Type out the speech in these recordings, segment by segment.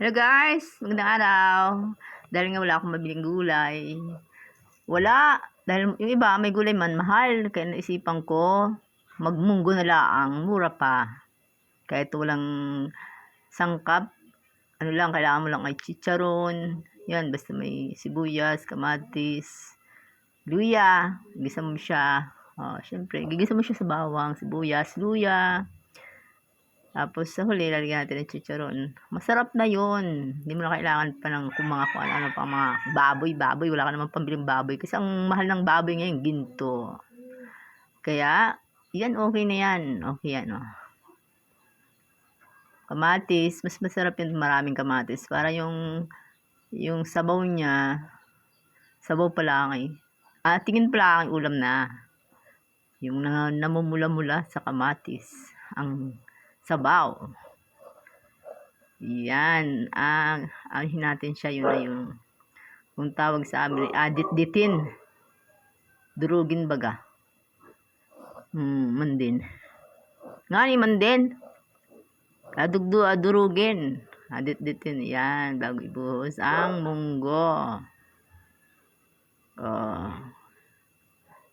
Hello guys, magandang araw. Dahil nga wala akong mabiling gulay. Wala. Dahil yung iba may gulay man mahal. Kaya naisipan ko, magmunggo na laang. Mura pa. Kahit walang sangkap. Ano lang, kailangan mo lang ay chicharon. Yan, basta may sibuyas, kamatis, luya. Gisa mo siya. Syempre, gigisa mo siya sa bawang, sibuyas, luya. Tapos sa huli, lalagyan natin ng chicharon. Masarap na yun. Hindi mo na kailangan pa ng kung ano pa mga baboy. Wala ka naman pambiling baboy. Kasi ang mahal ng baboy ngayon, ginto. Kaya, yan okay na yan. Okay yan, oh. Kamatis, mas masarap yung maraming kamatis. Para yung sabaw niya, sabaw pa lang eh. Tingin pa lang ulam na. Yung namumula-mula sa kamatis. Ang sabaw. Yan, ahin natin siya, yun na yung kung tawag sa amin, adit-ditin. Durugin baga. Mandin. Nga ni mandin. Durugin. Adit-ditin. Yan, bago ibuhos ang munggo.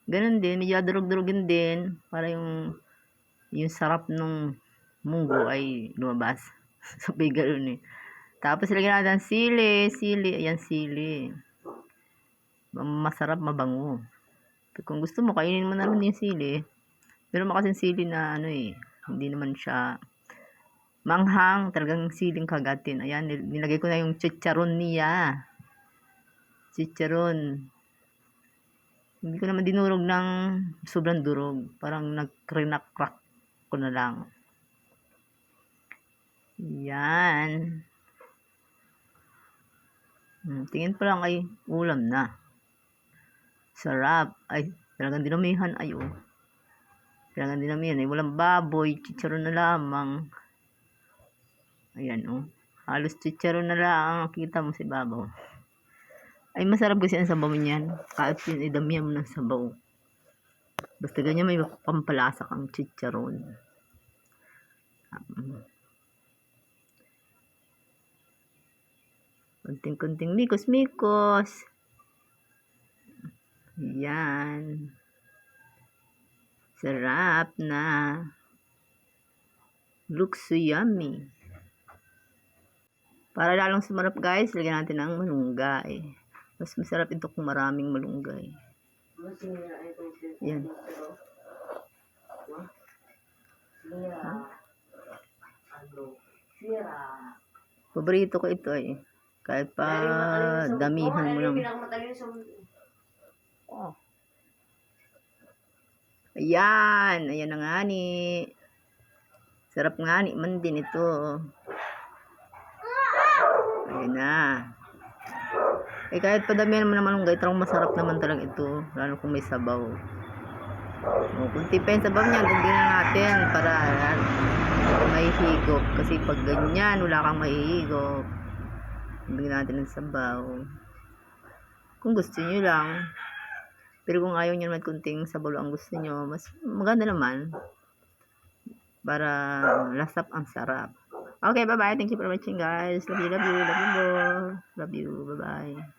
Ganun din, medyo durug-durugin din para yung sarap ng munggo ay lumabas. Sabi gano'n eh. Tapos ilagyan natin sili. Ayan, sili. Masarap, mabango. Kung gusto mo, kainin mo na rin yung sili. Pero makasing sili na hindi naman siya manghang. Talagang siling kagatin. Ayan, nilagay ko na yung chicharon niya. Chicharon. Hindi ko naman dinurog ng sobrang durog. Parang nag-crack ko na lang. Yan. Tingin pa lang ay ulam na. Sarap. Ay, talagang dinamihan. Ay, oh. Talagang dinamihan. Ay, walang baboy. Chicharon na lamang. Ayan, oh. Halos chicharon na lang. Kita mo si babaw. Ay, masarap kasi ang sabaw niyan. Kahit idamihan mo ng sabaw. Basta ganyan may pampalasa kang chicharon. Kunting-kunting mikos-mikos. Yan. Sarap na. Looks so yummy. Para lalong sumarap guys, lagyan natin ng malunggay. Mas masarap ito kung maraming malunggay. Yan. Paborito ko ito eh. Kahit pa damihan mo lang. Ayan. Ayan na nga ni. Sarap nga ni man din ito. Ayan na. Eh kahit pa damihan mo ng malunggay, tarong masarap naman talaga ito. Lalo kung may sabaw. Kunti pa yung sabaw niya. Tingnan natin para may higop. Kasi pag ganyan, wala kang mahihigop. Bigyan natin ng sabaw. Kung gusto nyo lang. Pero kung ayaw nyo naman kunting sabaw ang gusto nyo, mas maganda naman. Para lasap ang sarap. Okay, bye-bye. Thank you for watching guys. Love you more. Love you. Bye-bye.